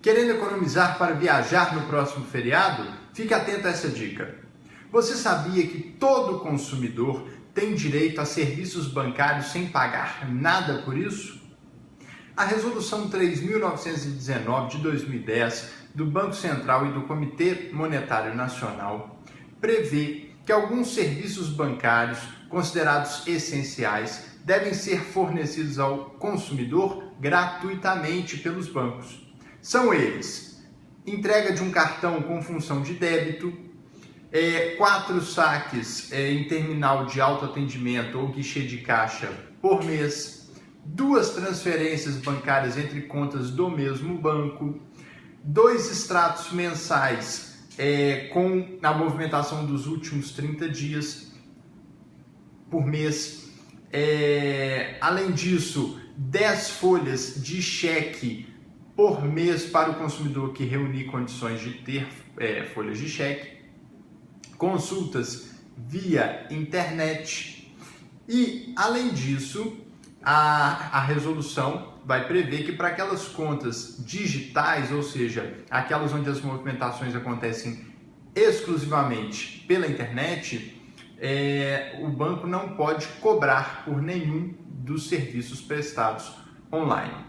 Querendo economizar para viajar no próximo feriado? Fique atento a essa dica. Você sabia que todo consumidor tem direito a serviços bancários sem pagar nada por isso? A Resolução 3.919 de 2010 do Banco Central e do Comitê Monetário Nacional prevê que alguns serviços bancários considerados essenciais devem ser fornecidos ao consumidor gratuitamente pelos bancos. São eles: entrega de um cartão com função de débito, 4 saques em terminal de autoatendimento ou guichê de caixa por mês, 2 transferências bancárias entre contas do mesmo banco, 2 extratos mensais com a movimentação dos últimos 30 dias por mês. Além disso, 10 folhas de cheque por mês para o consumidor que reunir condições de ter folhas de cheque, consultas via internet e, além disso, a resolução vai prever que para aquelas contas digitais, ou seja, aquelas onde as movimentações acontecem exclusivamente pela internet, o banco não pode cobrar por nenhum dos serviços prestados online.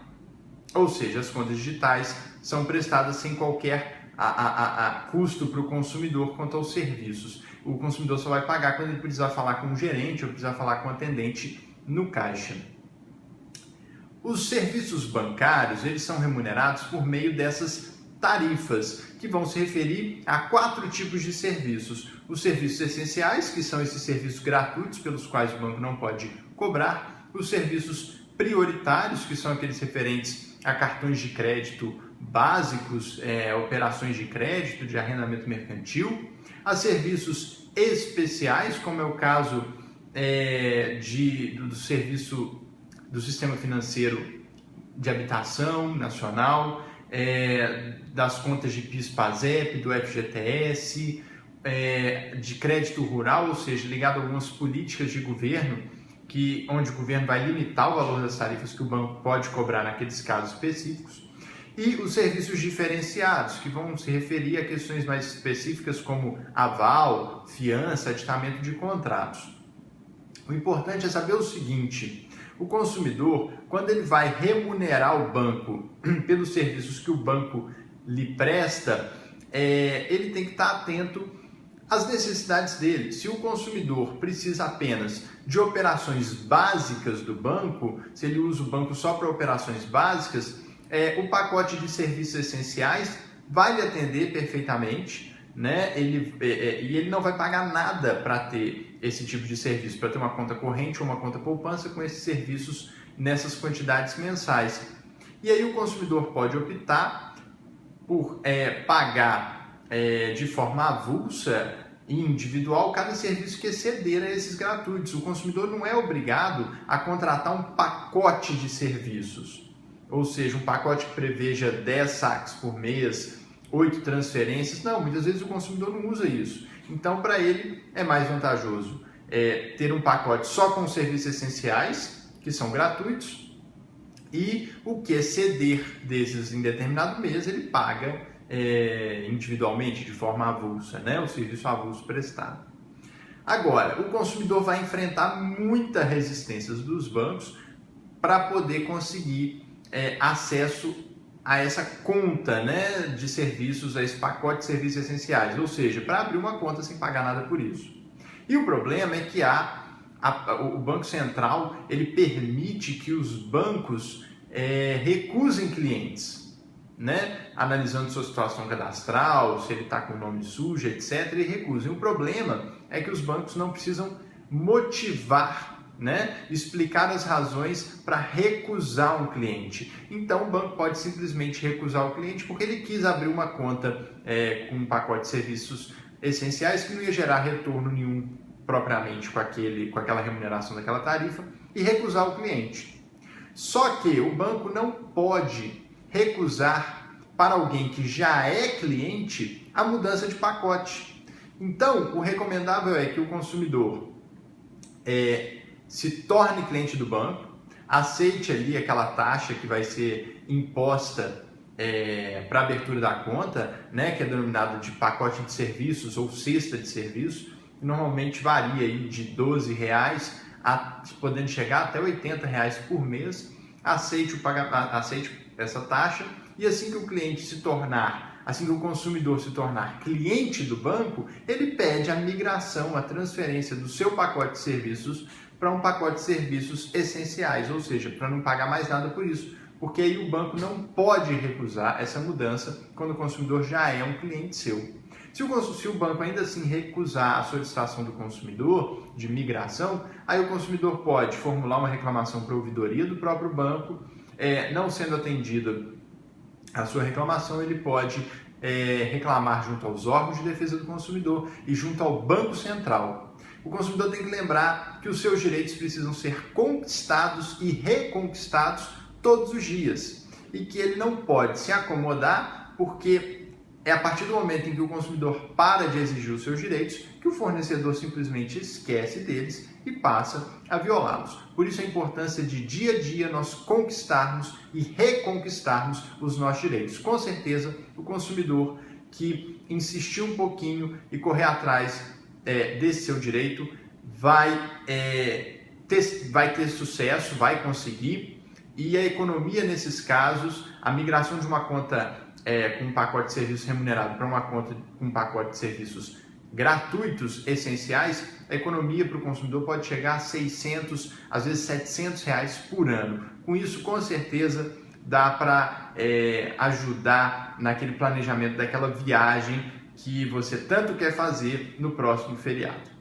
Ou seja, as contas digitais são prestadas sem qualquer custo para o consumidor quanto aos serviços. O consumidor só vai pagar quando ele precisar falar com um gerente ou precisar falar com um atendente no caixa. Os serviços bancários, eles são remunerados por meio dessas tarifas, que vão se referir a 4 tipos de serviços. Os serviços essenciais, que são esses serviços gratuitos pelos quais o banco não pode cobrar. Os serviços prioritários, que são aqueles referentes a cartões de crédito básicos, operações de crédito, de arrendamento mercantil. A serviços especiais, como é o caso do serviço do Sistema Financeiro de Habitação Nacional, das contas de PIS/PASEP, do FGTS, de crédito rural, ou seja, ligado a algumas políticas de governo, onde o governo vai limitar o valor das tarifas que o banco pode cobrar naqueles casos específicos. E os serviços diferenciados, que vão se referir a questões mais específicas como aval, fiança, aditamento de contratos. O importante é saber o seguinte: o consumidor, quando ele vai remunerar o banco pelos serviços que o banco lhe presta, ele tem que estar atento às necessidades dele. Se o consumidor precisa apenas de operações básicas do banco, se ele usa o banco só para operações básicas, o pacote de serviços essenciais vai lhe atender perfeitamente, né? E ele não vai pagar nada para ter esse tipo de serviço, para ter uma conta corrente ou uma conta poupança com esses serviços nessas quantidades mensais. E aí o consumidor pode optar por pagar de forma avulsa e individual cada serviço que exceder a esses gratuitos. O consumidor não é obrigado a contratar um pacote de serviços, ou seja, um pacote que preveja 10 saques por mês, 8 transferências. Não, muitas vezes o consumidor não usa isso. Então, para ele é mais vantajoso ter um pacote só com serviços essenciais, que são gratuitos, e o que exceder desses em determinado mês ele paga individualmente, de forma avulsa, né? O serviço avulso prestado. Agora, o consumidor vai enfrentar muita resistência dos bancos para poder conseguir acesso a essa conta, né, de serviços, a esse pacote de serviços essenciais, ou seja, para abrir uma conta sem pagar nada por isso. E o problema é que o Banco Central ele permite que os bancos recusem clientes, né? Analisando sua situação cadastral, se ele está com o nome sujo, etc., e recusem. O problema é que os bancos não precisam motivar, né? Explicar as razões para recusar um cliente. Então o banco pode simplesmente recusar o cliente porque ele quis abrir uma conta com um pacote de serviços essenciais que não ia gerar retorno nenhum propriamente com aquela remuneração daquela tarifa, e recusar o cliente. Só que o banco não pode recusar para alguém que já é cliente a mudança de pacote. Então, o recomendável é que o consumidor se torne cliente do banco, aceite ali aquela taxa que vai ser imposta para abertura da conta, né, que é denominado de pacote de serviços ou cesta de serviços, que normalmente varia aí de R$12 podendo chegar até R$80 por mês. Aceite essa taxa e assim que o cliente se tornar, assim que o consumidor se tornar cliente do banco, ele pede a migração, a transferência do seu pacote de serviços para um pacote de serviços essenciais, ou seja, para não pagar mais nada por isso, porque aí o banco não pode recusar essa mudança quando o consumidor já é um cliente seu. Se o banco ainda assim recusar a solicitação do consumidor de migração, aí o consumidor pode formular uma reclamação para a ouvidoria do próprio banco, não sendo atendida a sua reclamação, ele pode reclamar junto aos órgãos de defesa do consumidor e junto ao Banco Central. O consumidor tem que lembrar que os seus direitos precisam ser conquistados e reconquistados todos os dias e que ele não pode se acomodar, porque é a partir do momento em que o consumidor para de exigir os seus direitos que o fornecedor simplesmente esquece deles e passa a violá-los. Por isso a importância de dia a dia nós conquistarmos e reconquistarmos os nossos direitos. Com certeza, o consumidor que insistir um pouquinho e correr atrás desse seu direito vai ter sucesso, vai conseguir. E a economia nesses casos, a migração de uma conta com um pacote de serviços remunerado para uma conta com um pacote de serviços gratuitos, essenciais, a economia para o consumidor pode chegar a R$600, às vezes R$700 por ano. Com isso, com certeza, dá para ajudar naquele planejamento daquela viagem que você tanto quer fazer no próximo feriado.